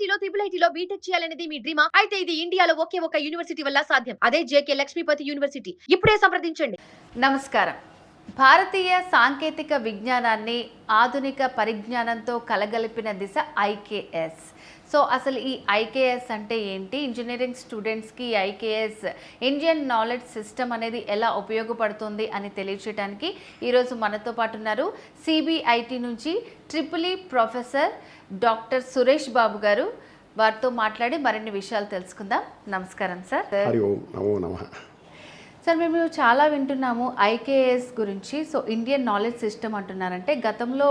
ఐఐటీలో IIITలో BTech చేయాలనేది మీ డ్రీమా? అయితే ఇది ఇండియాలో ఒకే ఒక యూనివర్సిటీ వల్ల సాధ్యం. అదే జేకే లక్ష్మీపతి యూనివర్సిటీ. ఇప్పుడే సంప్రదించండి. నమస్కారం. భారతీయ సాంకేతిక విజ్ఞానాన్ని ఆధునిక పరిజ్ఞానంతో కలగలిపిన దిశ ఐకేఎస్. సో అసలు ఈ ఐకేఎస్ అంటే ఏంటి, ఇంజనీరింగ్ స్టూడెంట్స్కి ఐకేఎస్ ఇండియన్ నాలెడ్జ్ సిస్టమ్ అనేది ఎలా ఉపయోగపడుతుంది అని తెలియచేయడానికి ఈరోజు మనతో పాటు ఉన్నారు సిబిఐటి నుంచి triple professor doctor Suresh Babu గారు. వారితో మాట్లాడి మరిన్ని విషయాలు తెలుసుకుందాం. నమస్కారం సార్. హరి ఓం నమో నమః. సార్, మేము చాలా వింటున్నాము ఐకేఎస్ గురించి. సో ఇండియన్ నాలెడ్జ్ సిస్టమ్ అంటున్నారంటే గతంలో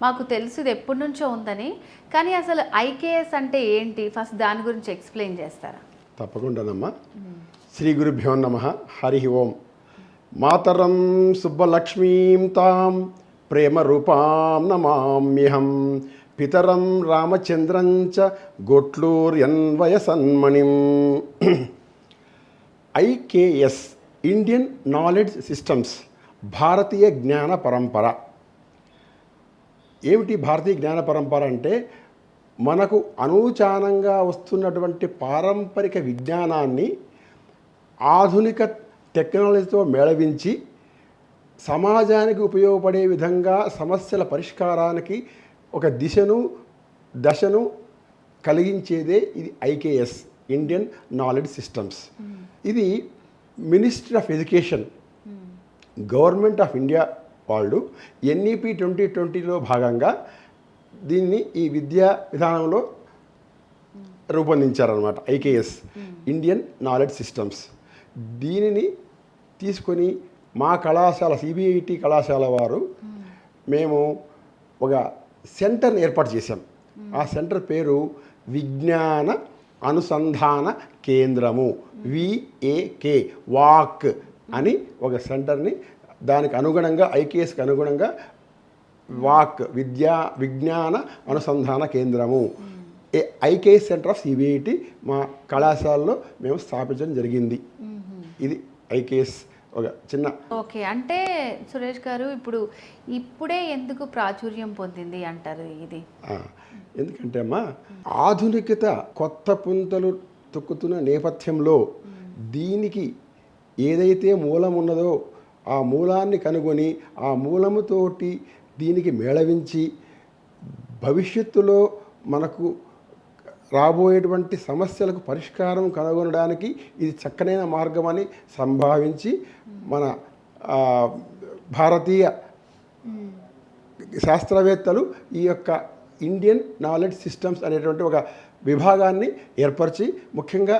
మాకు తెలుసు ఇది ఎప్పటి నుంచో ఉందని, కానీ అసలు ఐకేఎస్ అంటే ఏంటి, ఫస్ట్ దాని గురించి ఎక్స్ప్లెయిన్ చేస్తారా? తప్పకుండానమ్మా. శ్రీ గురుభ్యో నమః. హరి ఓం. మాతరం సుబ్బలక్ష్మీం తాం ప్రేమ రూపాం నమామ్యహం. పితరం రామచంద్రం చ గోట్లూర్యన్వయసన్మణిం. ఐకేఎస్ ఇండియన్ నాలెడ్జ్ సిస్టమ్స్, భారతీయ జ్ఞాన పరంపర. ఏమిటి భారతీయ జ్ఞాన పరంపర అంటే, మనకు అనూచానంగా వస్తున్నటువంటి పారంపరిక విజ్ఞానాన్ని ఆధునిక టెక్నాలజీతో మేళవించి సమాజానికి ఉపయోగపడే విధంగా సమస్యల పరిష్కారానికి ఒక దశను కలిగించేదే ఇది ఐకేఎస్, ఇండియన్ నాలెడ్జ్ సిస్టమ్స్. ఇది ministry of education, government of India వాళ్ళు ఎన్ఈపి 2020లో భాగంగా దీన్ని ఈ విద్యా విధానంలో రూపొందించారనమాట. IKS Indian knowledge systems. దీనిని తీసుకొని మా కళాశాల సిబిఐటి కళాశాల వారు మేము ఒక సెంటర్ని ఏర్పాటు చేశాం. ఆ సెంటర్ పేరు విజ్ఞాన అనుసంధాన కేంద్రము, విఏకే, వాక్ అని ఒక సెంటర్ని, దానికి అనుగుణంగా ఐకేఎస్కి అనుగుణంగా వాక్ విజ్ఞాన అనుసంధాన కేంద్రము, ఐకేఎస్ సెంటర్ ఆఫ్ సిబిఐటి మా కళాశాలలో మేము స్థాపించడం జరిగింది. ఇది ఐకేఎస్ ఒక చిన్న. ఓకే, అంటే సురేష్ గారు ఇప్పుడే ఎందుకు ప్రాచుర్యం పొందింది అంటారు ఇది? ఎందుకంటే అమ్మా, ఆధునికత కొత్త పుంతలు తొక్కుతున్న నేపథ్యంలో దీనికి ఏదైతే మూలం ఉన్నదో ఆ మూలాన్ని కనుగొని ఆ మూలముతోటి దీనికి మేళవించి భవిష్యత్తులో మనకు రాబోయేటువంటి సమస్యలకు పరిష్కారం కనుగొనడానికి ఇది చక్కనైన మార్గం అని సంభావించి మన భారతీయ శాస్త్రవేత్తలు ఈ యొక్క ఇండియన్ నాలెడ్జ్ సిస్టమ్స్ అనేటువంటి ఒక విభాగాన్ని ఏర్పరిచి, ముఖ్యంగా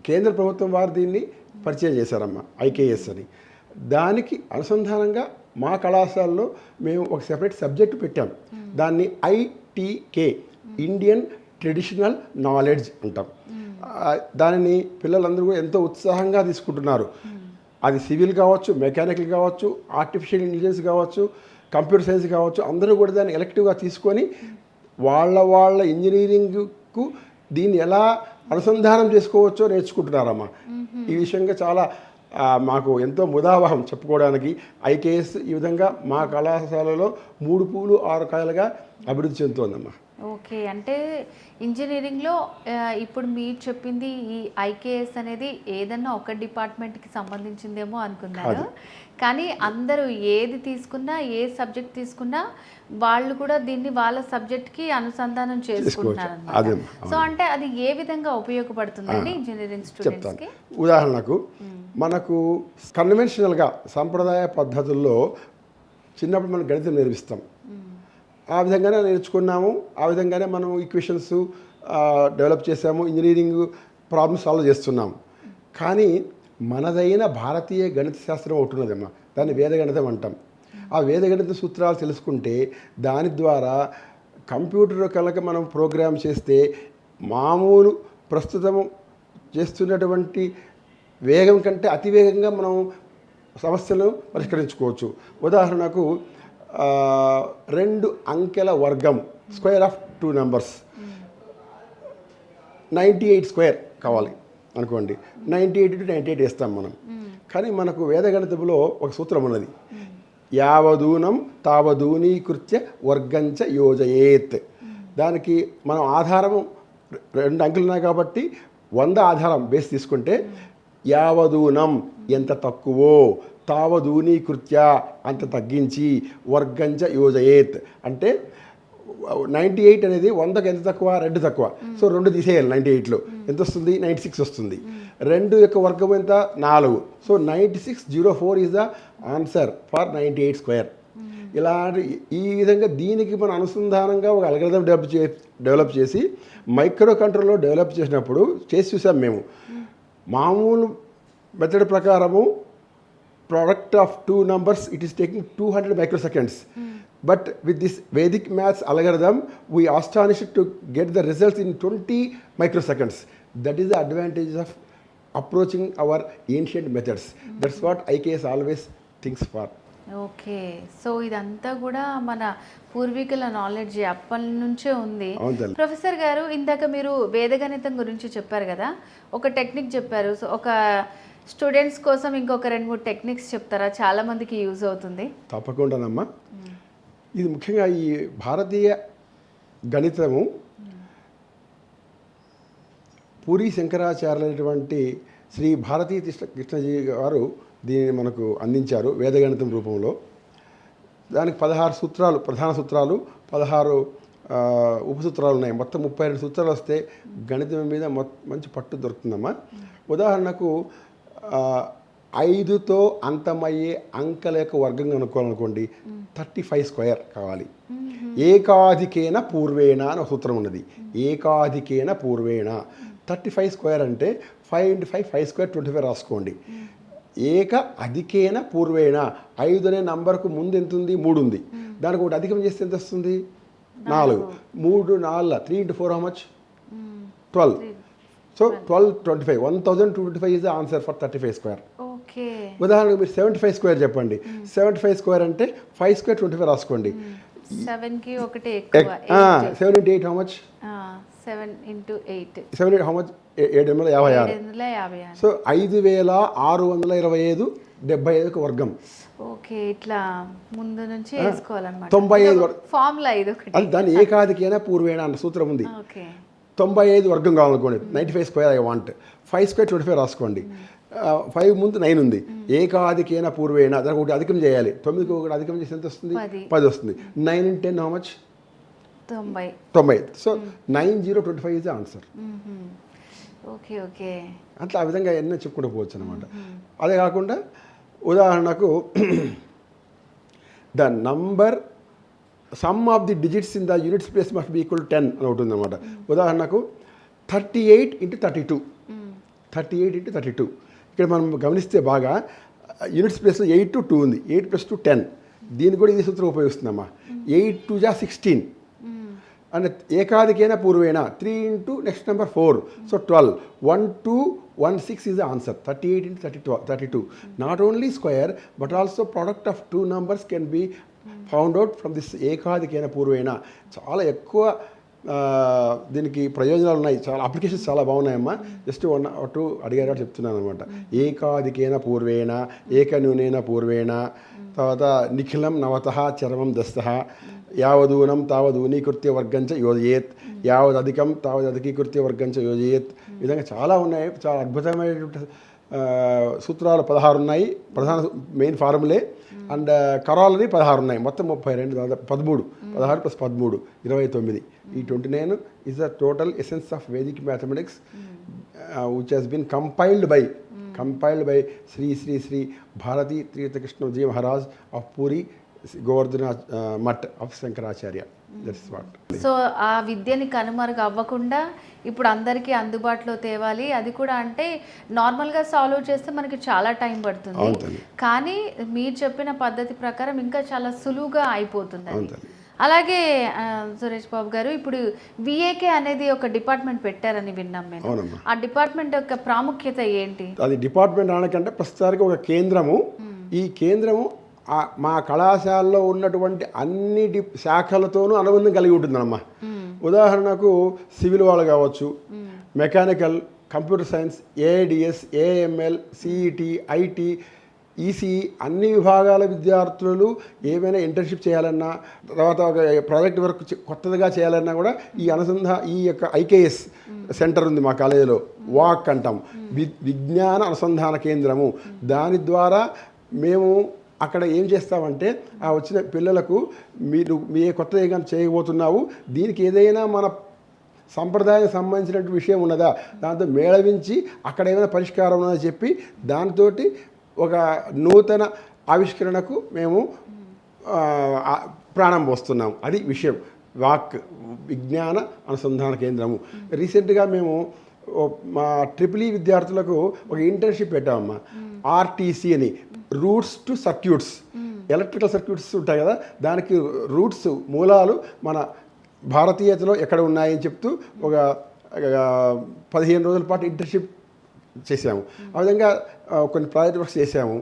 కేంద్ర ప్రభుత్వం వారు దీన్ని పరిచయం చేశారమ్మా, ఐకేఎస్ అని. దానికి అనుసంధానంగా మా కళాశాలలో మేము ఒక సెపరేట్ సబ్జెక్టు పెట్టాం. దాన్ని ఐటీకే, ఇండియన్ ట్రెడిషనల్ నాలెడ్జ్ అంటాం. దానిని పిల్లలందరూ కూడా ఎంతో ఉత్సాహంగా తీసుకుంటున్నారు. అది సివిల్ కావచ్చు, మెకానికల్ కావచ్చు, ఆర్టిఫిషియల్ ఇంటెలిజెన్స్ కావచ్చు, కంప్యూటర్ సైన్స్ కావచ్చు, అందరూ కూడా దాన్ని ఎలెక్టివ్గా తీసుకొని వాళ్ళ ఇంజనీరింగ్కు దీన్ని ఎలా అనుసంధానం చేసుకోవచ్చో నేర్చుకుంటున్నారమ్మా. ఈ విషయంగా చాలా మాకు ఎంతో ముదావహం చెప్పుకోవడానికి. ఐకేఎస్ ఈ విధంగా మా కళాశాలలో 3 పూలు 6 కాయలుగా అభివృద్ధి చెందుతోందమ్మా. ఓకే, అంటే ఇంజనీరింగ్లో ఇప్పుడు మీరు చెప్పింది ఈ ఐకేఎస్ అనేది ఏదన్నా ఒక డిపార్ట్మెంట్కి సంబంధించిందేమో అనుకున్నారు, కానీ అందరూ ఏది తీసుకున్నా, ఏ సబ్జెక్ట్ తీసుకున్నా వాళ్ళు కూడా దీన్ని వాళ్ళ సబ్జెక్ట్కి అనుసంధానం చేసుకుంటున్నారు. సో అంటే అది ఏ విధంగా ఉపయోగపడుతుందండి ఇంజనీరింగ్ స్టూడెంట్స్కి? ఉదాహరణకు మనకు కన్వెన్షనల్గా సంప్రదాయ పద్ధతుల్లో చిన్నప్పుడు మనం గణితం నేర్పిస్తాం. ఆ విధంగానే నేర్చుకున్నాము, ఆ విధంగానే మనం ఈక్వేషన్స్ డెవలప్ చేసాము, ఇంజనీరింగ్ ప్రాబ్లమ్స్ సాల్వ్ చేస్తున్నాము. కానీ మనదైన భారతీయ గణిత శాస్త్రం ఒకటి ఉన్నదమ్మా, దాన్ని వేదగణితం అంటాం. ఆ వేదగణిత సూత్రాలు తెలుసుకుంటే దాని ద్వారా కంప్యూటర్ కనుక మనం ప్రోగ్రామ్ చేస్తే మామూలు ప్రస్తుతం చేస్తున్నటువంటి వేగం కంటే అతివేగంగా మనం సమస్యలను పరిష్కరించుకోవచ్చు. ఉదాహరణకు 2 అంకెల వర్గం, స్క్వేర్ ఆఫ్ 2 నెంబర్స్, 98 స్క్వేర్ కావాలి అనుకోండి. 98 టు 98 వేస్తాం మనం. కానీ మనకు వేదగణితంలో ఒక సూత్రం ఉన్నది, యావదూనం తావదూనీకృత్య వర్గంచ యోజయేత్. దానికి మనం ఆధారము 2 అంకెలు ఉన్నాయి కాబట్టి 100 ఆధారం బేస్ తీసుకుంటే యావదూనం ఎంత తక్కువో తావదూనీకృత్య అంత తగ్గించి వర్గంచ యోజయేత్ అంటే 98 అనేది 100కి ఎంత తక్కువ 2 తక్కువ సో 2 తీసేయాలి 98లో ఎంత వస్తుంది 96 వస్తుంది 2 యొక్క వర్గం ఎంత 4 so 9604 is the answer for 98 square. ఇలాంటి ఈ విధంగా దీనికి మనం అనుసంధానంగా ఒక అల్గరిథం డెవలప్ చేసి మైక్రో కంట్రోల్లో డెవలప్ చేసినప్పుడు చేసి చూసాం మేము. మామూలు మెథడ్ ప్రకారము product of 2 numbers it is taking 200 microseconds. But with this Vedic maths algorithm we astonished to get the results in 20 microseconds. That is the advantage of approaching our ancient methods. That's what IKS always thinks for. Okay, so ఇదంతా కూడా మన పూర్వీకుల knowledge అప్పటి నుంచే ఉంది. Professor గారు ఇందాక మీరు వేదగణితం గురించి చెప్పారు కదా, ఒక టెక్నిక్ చెప్పారు. సో ఒక స్టూడెంట్స్ కోసం ఇంకొక 2-3 టెక్నిక్స్ చెప్తారా? చాలా మందికి యూజ్ అవుతుంది. తప్పకుండానమ్మా. ఇది ముఖ్యంగా ఈ భారతీయ గణితము పూరి శంకరాచార్యులైనటువంటి శ్రీ భారతీ కృష్ణజీ గారు దీనిని మనకు అందించారు వేదగణితం రూపంలో. దానికి 16 సూత్రాలు, ప్రధాన సూత్రాలు, 16 ఉపసూత్రాలు ఉన్నాయి. మొత్తం 32 సూత్రాలు వస్తే గణితం మీద మంచి పట్టు దొరుకుతుందమ్మా. ఉదాహరణకు 5తో అంతమయ్యే అంకెల యొక్క వర్గం కనుక్కోవాలనుకోండి 35 స్క్వేర్ కావాలి. ఏకాధికేన పూర్వేణ అని ఒక సూత్రం ఉన్నది. ఏకాధికేన పూర్వేణ 35 స్క్వేర్ అంటే 5 × 5 5 స్క్వేర్ 25 రాసుకోండి. ఏక అధికేన పూర్వేణ 5 అనే నంబర్కు ముందు ఎంత ఉంది 3 ఉంది. దానికి ఒకటి అధికం చేస్తే ఎంత వస్తుంది 4. 3 4 3 × 4 how much 12. So 12 25 1225 is the answer for 35 square. Okay, ఉదాహరణకు మీరు 75 స్క్వేర్ చెప్పండి. 75 స్క్వేర్ అంటే 5 స్క్వేర్ 25 రాసుకోండి. 7 కి ఒకటి ఎక్కువ. 7 × 8 how much 7 × 8 7 × how much 7 × 56. So 5625 75కు వర్గం. ఓకే, ఇట్లా ముందు నుంచి వేసుకోవాలన్నమాట. 95 ఫార్ములా ఇది ఒకటి. అది దాని ఏకాధికేన పూర్వేణ అన్న సూత్రం ఉంది. ఓకే, 95 వర్గం కావాలనుకోండి 95 స్క్వేర్ ఐ వాంట్. 5 స్క్వేర్ 25 రాసుకోండి. 5 ముందు 9 ఉంది. ఏకాధికేన పూర్వేణ దానికి ఒకటి అధికం చేయాలి. 9కి ఒకటి అధికం చేసి ఎంత వస్తుంది 10 వస్తుంది. 9 × 10 how much 90. So 9025 is the answer. Okay okay, అట్లా ఆ విధంగా ఎన్నో చెప్పుకుంటూ పోవచ్చు అనమాట. అదే కాకుండా ఉదాహరణకు the number some of the digits in the units place must be equal to 10 అని ఉంటుంది అనమాట. ఉదాహరణకు 38 × 32. 38 × 32 ఇక్కడ మనం గమనిస్తే బాగా యూనిట్స్ ప్లేస్లో 8 to 2 ఉంది. 8 + 2 10. దీన్ని కూడా ఇది సూత్రం ఉపయోగిస్తుందమ్మా. 8 × 2 = 16 అండ్ ఏకాధికేన పూర్వేణ 3 × next number 4 so 12. 1216 is the answer. 38 × 32. Not only square but also product of 2 numbers can be found out from this ఏకాధికేన పూర్వేణ. చాలా ఎక్కువ దీనికి ప్రయోజనాలు ఉన్నాయి. చాలా అప్లికేషన్స్ చాలా బాగున్నాయమ్మా. జస్ట్ 1 or 2 అడిగారు చెప్తున్నాను అనమాట. ఏకాధికేన పూర్వేణ ఏకన్యూనేన పూర్వేణ తర్వాత నిఖిలం నవతః చరమం దస్తః యావదూనం తావదూనీకృత్య వర్గంచ యోజయేత్ యావదధికం తావదధికీకృత్య వర్గంచ యోజయేత్. ఈ విధంగా చాలా ఉన్నాయి. చాలా అద్భుతమైనటువంటి సూత్రాలు 16 ఉన్నాయి. ప్రధాన మెయిన్ ఫార్ములే అండ్ కరాలని 16 ఉన్నాయి. మొత్తం 32 దాదాపు 13. 16 + 13 29. ఈ 29 is the total essence of Vedic mathematics which has been compiled by Sri Bharati Tirtha Krishna Ji Maharaj of Puri Govardhana Mutt of Shankaracharya. That's what. So ఆ విద్యని కనుమరుగు అవ్వకుండా ఇప్పుడు అందరికీ అందుబాటులో తేవాలి. అది కూడా అంటే నార్మల్గా సాల్వ్ చేస్తే మనకి చాలా టైం పడుతుంది, కానీ మీరు చెప్పిన పద్ధతి ప్రకారం ఇంకా చాలా సులువుగా అయిపోతుంది. అలాగే సురేష్ బాబు గారు, ఇప్పుడు విఏకే అనేది ఒక డిపార్ట్మెంట్ పెట్టారని విన్నాం మేము. ఆ డిపార్ట్మెంట్ యొక్క ప్రాముఖ్యత ఏంటి? అది డిపార్ట్మెంట్ అనకంటే ప్రస్తుతానికి ఒక కేంద్రము. ఈ కేంద్రము మా కళాశాలలో ఉన్నటువంటి అన్ని శాఖలతోనూ అనుబంధం కలిగి ఉంటుందన్నమ్మా. ఉదాహరణకు సివిల్ వాళ్ళు కావచ్చు, mechanical, computer science, AIDS, AML, CET, IT EC అన్ని విభాగాల విద్యార్థులు ఏమైనా ఇంటర్న్షిప్ చేయాలన్నా, తర్వాత ఒక ప్రాజెక్ట్ వర్క్ కొత్తదిగా చేయాలన్నా కూడా ఈ యొక్క ఐకేఎస్ సెంటర్ ఉంది మా కాలేజీలో, వాక్ అంటాం, విజ్ఞాన అనుసంధాన కేంద్రము. దాని ద్వారా మేము అక్కడ ఏం చేస్తామంటే ఆ వచ్చిన పిల్లలకు మీ కొత్త ఏం చేయబోతున్నావు, దీనికి ఏదైనా మన సంప్రదాయానికి సంబంధించినటువంటి విషయం ఉన్నదా, దాంతో మేళవించి అక్కడ ఏమైనా పరిష్కారం ఉన్నదని చెప్పి దాంతో ఒక నూతన ఆవిష్కరణకు మేము ప్రాణం పోస్తున్నాం. అది విషయం, వాక్ విజ్ఞాన అనుసంధాన కేంద్రము. రీసెంట్గా మేము మా ట్రిపుల్ ఈ విద్యార్థులకు ఒక ఇంటర్న్షిప్ పెట్టామమ్మా, ఆర్టీసీ అని, roots to circuits. Electrical circuits ఉంటాయి కదా, దానికి రూట్స్ మూలాలు మన భారతీయతలో ఎక్కడ ఉన్నాయని చెప్తూ ఒక 15 రోజుల పాటు ఇంటర్న్షిప్ చేసాము. ఆ విధంగా కొన్ని ప్రాజెక్ట్ వర్క్స్ చేసాము.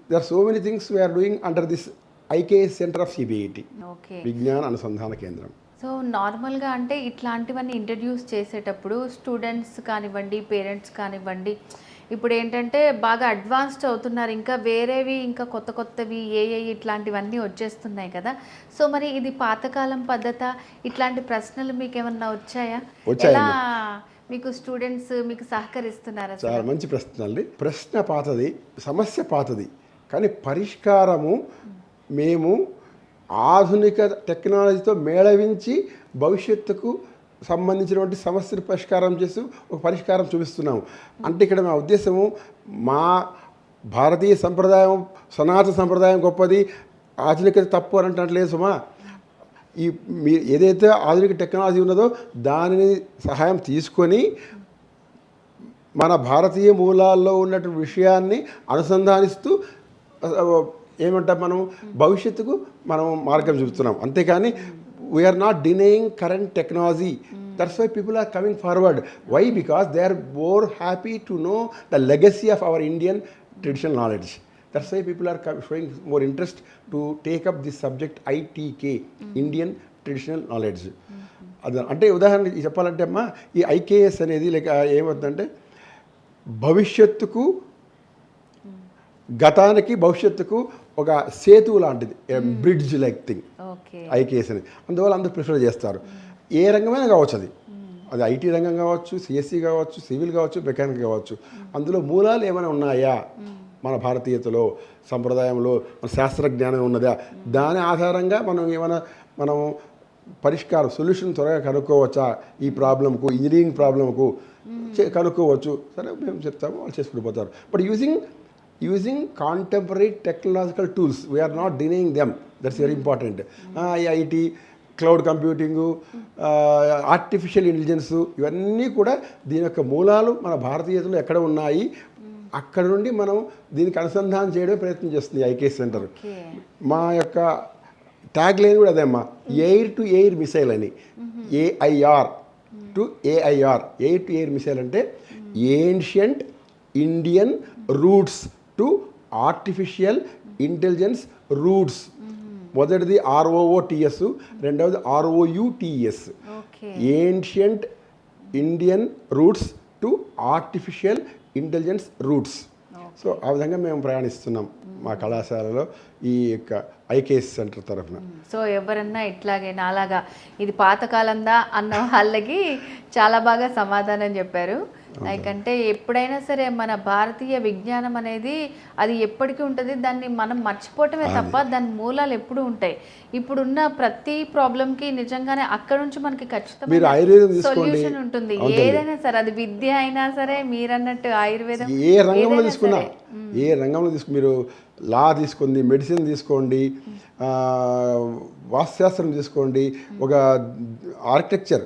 There are so many things we are doing under this IKS centre of CBIT, విజ్ఞాన అనుసంధాన కేంద్రం. సో నార్మల్గా అంటే ఇట్లాంటివన్నీ ఇంట్రడ్యూస్ చేసేటప్పుడు స్టూడెంట్స్ కానివ్వండి, పేరెంట్స్ కానివ్వండి, ఇప్పుడు ఏంటంటే బాగా అడ్వాన్స్డ్ అవుతున్నారు, ఇంకా వేరేవి ఇంకా కొత్త కొత్తవి ఏఐ ఇట్లాంటివన్నీ వచ్చేస్తున్నాయి కదా. సో మరి ఇది పాతకాలం పద్ధత, ఇట్లాంటి ప్రశ్నలు మీకు ఏమన్నా వచ్చాయా? ఎలా మీకు స్టూడెంట్స్ మీకు సహకరిస్తున్నారా? చాలా మంచి ప్రశ్న అండి. ప్రశ్న పాతది, సమస్య పాతది, కానీ పరిష్కారము మేము ఆధునిక టెక్నాలజీతో మేళవించి భవిష్యత్తుకు సంబంధించినటువంటి సమస్యను పరిష్కారం చేస్తూ ఒక పరిష్కారం చూపిస్తున్నాము. అంటే ఇక్కడ మా ఉద్దేశము, మా భారతీయ సంప్రదాయం, సనాతన సంప్రదాయం గొప్పది, ఆధునికత తప్పు అని అంటలేదు సుమా. మీ ఏదైతే ఆధునిక టెక్నాలజీ ఉన్నదో దానిని సహాయం తీసుకొని మన భారతీయ మూలాల్లో ఉన్నటువంటి విషయాన్ని అనుసంధానిస్తూ ఏమంటాం, మనం భవిష్యత్తుకు మనం మార్గం చూపుతున్నాం. అంతేకాని we are not denying current technology. That's why people are coming forward. Why? Because they are more happy to know the legacy of our Indian traditional knowledge. That's why people are showing more interest to take up this subject, ITK, Indian Traditional Knowledge. అది అంటే ఉదాహరణకి చెప్పాలంటే అమ్మా, ఈ IKS అనేది like ఏమవుతుందంటే భవిష్యత్తుకు, గతానికి భవిష్యత్తుకు ఒక సేతు లాంటిది, బ్రిడ్జ్ లైక్ థింగ్ ఐకేఎస్ అనేది. అందువల్ల అందరూ ప్రిఫర్ చేస్తారు. ఏ రంగమైనా కావచ్చు, అది ఐటీ రంగం కావచ్చు, సిఎస్సి కావచ్చు, సివిల్ కావచ్చు, మెకానిక్ కావచ్చు. అందులో మూలాలు ఏమైనా ఉన్నాయా, మన భారతీయతలో, సంప్రదాయంలో మన శాస్త్ర జ్ఞానం ఉన్నదా, దాని ఆధారంగా మనం పరిష్కారం, సొల్యూషన్ త్వరగా కనుక్కోవచ్చా, ఈ ప్రాబ్లంకు, ఇంజనీరింగ్ ప్రాబ్లంకు కనుక్కోవచ్చు. సరే మేము చెప్తాము, వాళ్ళు చేసుకుంటూ పోతారు. But using contemporary technological tools, we are not denying them. That's very important. ఈ IT, cloud computing, artificial intelligence, ఇవన్నీ కూడా దీని యొక్క మూలాలు మన భారతీయతలో ఎక్కడ ఉన్నాయి, అక్కడ నుండి మనం దీనికి అనుసంధానం చేయడం ప్రయత్నం చేస్తుంది ఐకేఎస్ సెంటర్. మా యొక్క ట్యాగ్ లైన్ కూడా అదే అమ్మా, ఎయిర్ టు ఎయిర్ మిసైల్ అని. AIR to AIR, air to air missile అంటే ancient Indian roots to artificial intelligence routes. మొదటిది ROOTS, రెండవది ROUTS, ancient Indian roots to artificial intelligence routes. So ఆ విధంగా మేము ప్రయాణిస్తున్నాం మా కళాశాలలో ఈ యొక్క ఐకేఎస్ సెంటర్ తరఫున. సో ఎవరన్నా ఇట్లాగే నాలాగా ఇది పాతకాలందా అన్న వాళ్ళకి చాలా బాగా సమాధానం చెప్పారు. లైక్ అంటే ఎప్పుడైనా సరే మన భారతీయ విజ్ఞానం అనేది అది ఎప్పటికీ ఉంటుంది, దాన్ని మనం మర్చిపోవటమే తప్ప దాని మూలాలు ఎప్పుడు ఉంటాయి. ఇప్పుడున్న ప్రతి ప్రాబ్లంకి నిజంగానే అక్కడ నుంచి మనకి ఖచ్చితంగా సొల్యూషన్ ఉంటుంది. ఏదైనా సరే, అది విద్య అయినా సరే, మీరన్నట్టు ఆయుర్వేదం, ఏ రంగంలో తీసుకున్నా, ఏ రంగంలో మీరు లా తీసుకోండి, మెడిసిన్ తీసుకోండి, వాస్తుశాస్త్రం తీసుకోండి, ఒక ఆర్కిటెక్చర్,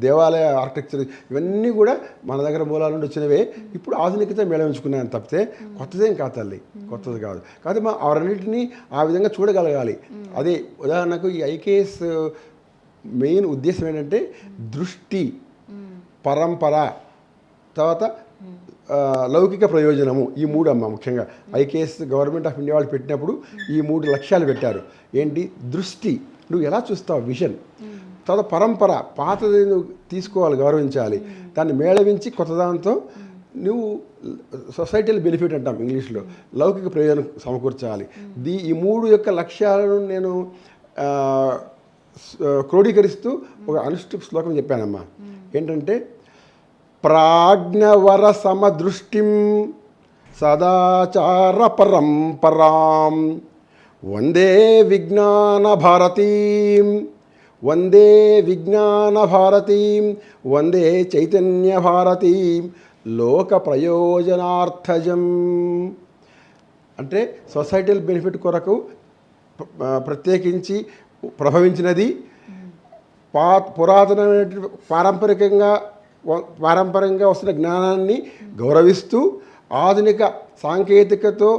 దేవాలయ ఆర్కిటెక్చర్, ఇవన్నీ కూడా మన దగ్గర మూలాల నుండి వచ్చినవే. ఇప్పుడు ఆధునికత మేళవించుకున్నాయని తప్పితే కొత్తదేం కాదు తల్లి, కొత్తది కాదు. కాబట్టి మనం అవన్నింటినీ ఆ విధంగా చూడగలగాలి. అదే ఉదాహరణకు ఈ ఐకేఎస్ మెయిన్ ఉద్దేశం ఏంటంటే దృష్టి, పరంపర, తర్వాత లౌకిక ప్రయోజనము, ఈ మూడు అమ్మ. ముఖ్యంగా ఐకేఎస్ గవర్నమెంట్ ఆఫ్ ఇండియా వాళ్ళు పెట్టినప్పుడు ఈ 3 లక్ష్యాలు పెట్టారు. ఏంటి? దృష్టి, నువ్వు ఎలా చూస్తావు, విజన్. తర్వాత పరంపర, పాతది నువ్వు తీసుకోవాలి, గౌరవించాలి, దాన్ని మేళవించి కొత్త దాంతో నువ్వు సొసైటల్ బెనిఫిట్ అంటాం ఇంగ్లీష్లో, లౌకిక ప్రయోజనం సమకూర్చాలి. ఈ 3 యొక్క లక్ష్యాలను నేను క్రోడీకరిస్తూ ఒక అనుష్ఠుప్ శ్లోకం చెప్పానమ్మా. ఏంటంటే, ప్రాజ్ఞవర సమదృష్టిం సదాచార పరంపరాం వందే విజ్ఞాన భారతీం వందే విజ్ఞాన భారతీం వందే చైతన్య భారతీం లోక ప్రయోజనార్థజం. అంటే సొసైటల్ బెనిఫిట్ కొరకు ప్రత్యేకించి ప్రభవించినది, పురాతనమైన పారంపర్యంగా వస్తున్న జ్ఞానాన్ని గౌరవిస్తూ ఆధునిక సాంకేతికతో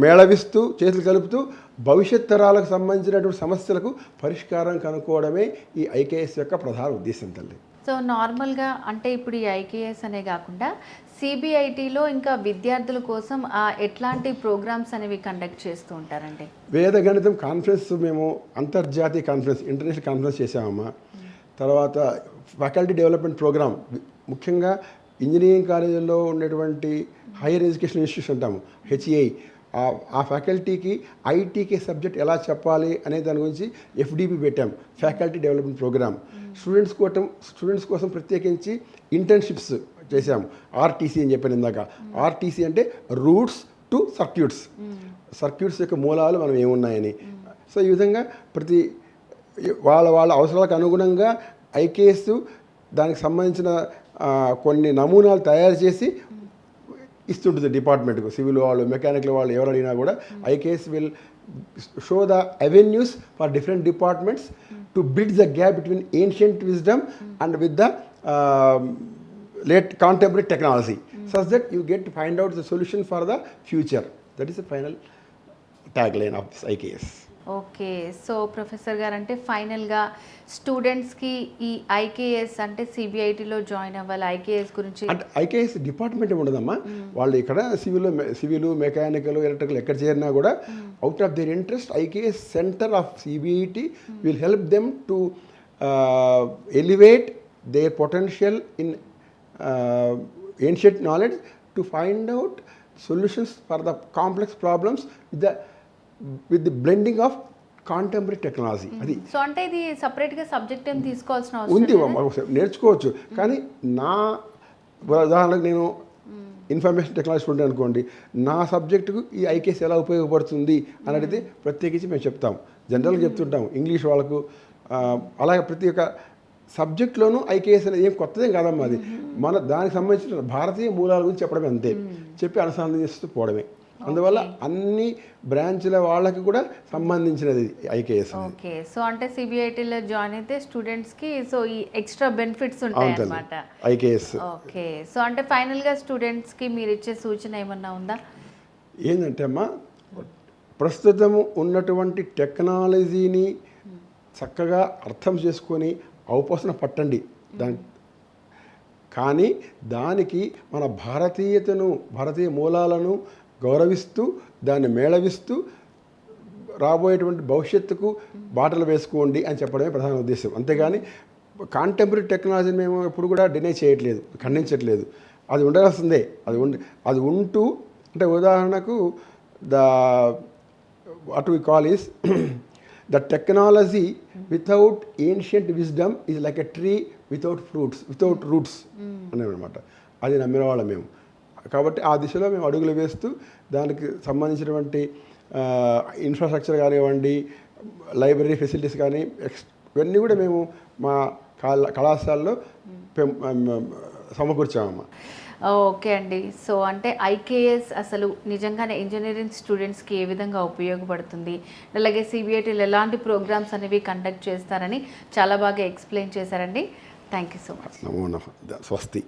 మేళవిస్తూ చేతులు కలుపుతూ భవిష్యత్ తరాలకు సంబంధించినటువంటి సమస్యలకు పరిష్కారం కనుక్కోవడమే ఈ ఐకేఎస్ యొక్క ప్రధాన ఉద్దేశం తల్లి. సో నార్మల్గా అంటే ఇప్పుడు ఈ ఐకేఎస్ అనే కాకుండా సిబిఐటిలో ఇంకా విద్యార్థుల కోసం ఎట్లాంటి ప్రోగ్రామ్స్ అనేవి కండక్ట్ చేస్తూ ఉంటారండి? వేద గణితం కాన్ఫరెన్స్ మేము అంతర్జాతీయ కాన్ఫరెన్స్, ఇంటర్నేషనల్ కాన్ఫరెన్స్ చేసామమ్మా. తర్వాత ఫ్యాకల్టీ డెవలప్మెంట్ ప్రోగ్రామ్, ముఖ్యంగా ఇంజనీరింగ్ కాలేజీల్లో ఉండేటువంటి హైయర్ ఎడ్యుకేషన్ ఇన్స్టిట్యూట్స్ అంటాము, హెచ్ఈఐ, ఆ ఫ్యాకల్టీకి ఐటీకే సబ్జెక్ట్ ఎలా చెప్పాలి అనే దాని గురించి ఎఫ్డిపి పెట్టాం, ఫ్యాకల్టీ డెవలప్మెంట్ ప్రోగ్రామ్. స్టూడెంట్స్ కోసం ప్రత్యేకించి ఇంటర్న్షిప్స్ చేశాము. ఆర్టీసీ అని చెప్పాను ఇందాక. ఆర్టీసీ అంటే రూట్స్ టు సర్క్యూట్స్ యొక్క మూలాలు మనం ఏమున్నాయని. సో ఈ విధంగా ప్రతి వాళ్ళ అవసరాలకు అనుగుణంగా ఐకేఎస్ దానికి సంబంధించిన కొన్ని నమూనాలు తయారు చేసి ఇస్తుంటుంది డిపార్ట్మెంట్కు. సివిల్ వాళ్ళు, మెకానికల్ వాళ్ళు ఎవరు అడిగినా కూడా IKS will show the avenues for different departments to bridge the gap between ancient wisdom and with the late contemporary technology, such that you get to find out the solution for the future. That is the final tagline of this IKS. Okay, so professor గారు అంటే ఫైనల్గా స్టూడెంట్స్కి ఈ IKS అంటే సిబిఐటిలో join అవ్వాలి, IKS గురించి అంటే IKS department ఉండదమ్మా. వాళ్ళు ఇక్కడ సివిల్, మెకానికల్, ఎలక్ట్రికల్ ఎక్కడ చేరినా కూడా out of their interest IKS centre of CBIT will help them to elevate their potential in ancient knowledge to find out solutions for the complex problems with the blending of contemporary technology. అది so అంటే ఇది సపరేట్గా subject ఏం తీసుకోవాల్సిన ఉంది, నేర్చుకోవచ్చు. కానీ నా ఉదాహరణకు నేను ఇన్ఫర్మేషన్ టెక్నాలజీ స్టూడెంట్ అనుకోండి, నా సబ్జెక్టుకు ఈ ఐకేఎస్ ఎలా ఉపయోగపడుతుంది అని అడిగితే ప్రత్యేకించి మేము చెప్తాం. జనరల్గా చెప్తుంటాం ఇంగ్లీష్ వాళ్ళకు. అలాగే ప్రతి ఒక్క సబ్జెక్ట్లోనూ ఐకేఎస్ అనేది ఏం కొత్తదేం కాదమ్మా. అది మన దానికి సంబంధించిన భారతీయ మూలాల గురించి చెప్పడమే, అంతే. చెప్పి అనుసంధానం చేస్తూ పోవడమే. అందువల్ల అన్ని బ్రాంచ్ల వాళ్ళకి కూడా సంబంధించినది ఐకేఎస్. ఓకే, సో అంటే సిబిఐటిలో జాయిన్ అయితే స్టూడెంట్స్కి సో ఈ ఎక్స్ట్రా బెనిఫిట్స్ ఉంటాయి అన్నమాట ఐకేఎస్. ఓకే, సో అంటే ఫైనల్గా స్టూడెంట్స్కి మీరు ఇచ్చే సూచన ఏమన్నా ఉందా? ఏంటంటే అమ్మా, ప్రస్తుతం ఉన్నటువంటి టెక్నాలజీని చక్కగా అర్థం చేసుకొని అవపోసన పట్టండి కానీ దానికి మన భారతీయ మూలాలను గౌరవిస్తూ దాన్ని మేళవిస్తూ రాబోయేటువంటి భవిష్యత్తుకు బాటలు వేసుకోండి అని చెప్పడమే ప్రధాన ఉద్దేశం. అంతేగాని కాంటెంపరీ టెక్నాలజీని మేము ఎప్పుడు కూడా డినై చేయట్లేదు, ఖండించట్లేదు. అది ఉండాల్సిందే. అది ఉంటూ, అంటే ఉదాహరణకు what we call is the technology without ancient wisdom is like a tree without roots అనమాట. అది నమ్మిన వాళ్ళం మేము. కాబట్టి ఆ దిశలో మేము అడుగులు వేస్తూ దానికి సంబంధించినటువంటి ఇన్ఫ్రాస్ట్రక్చర్ కానివ్వండి, లైబ్రరీ ఫెసిలిటీస్ కానీ ఇవన్నీ కూడా మేము మా కళాశాలలో సమకూర్చామమ్మా. ఓకే అండి, సో అంటే ఐకేఎస్ అసలు నిజంగానే ఇంజనీరింగ్ స్టూడెంట్స్కి ఏ విధంగా ఉపయోగపడుతుంది, అలాగే సిబిఐటీలు ఎలాంటి ప్రోగ్రామ్స్ అనేవి కండక్ట్ చేస్తారని చాలా బాగా ఎక్స్ప్లెయిన్ చేశారండి. Thank you so much. నమో నమః. స్వస్తి.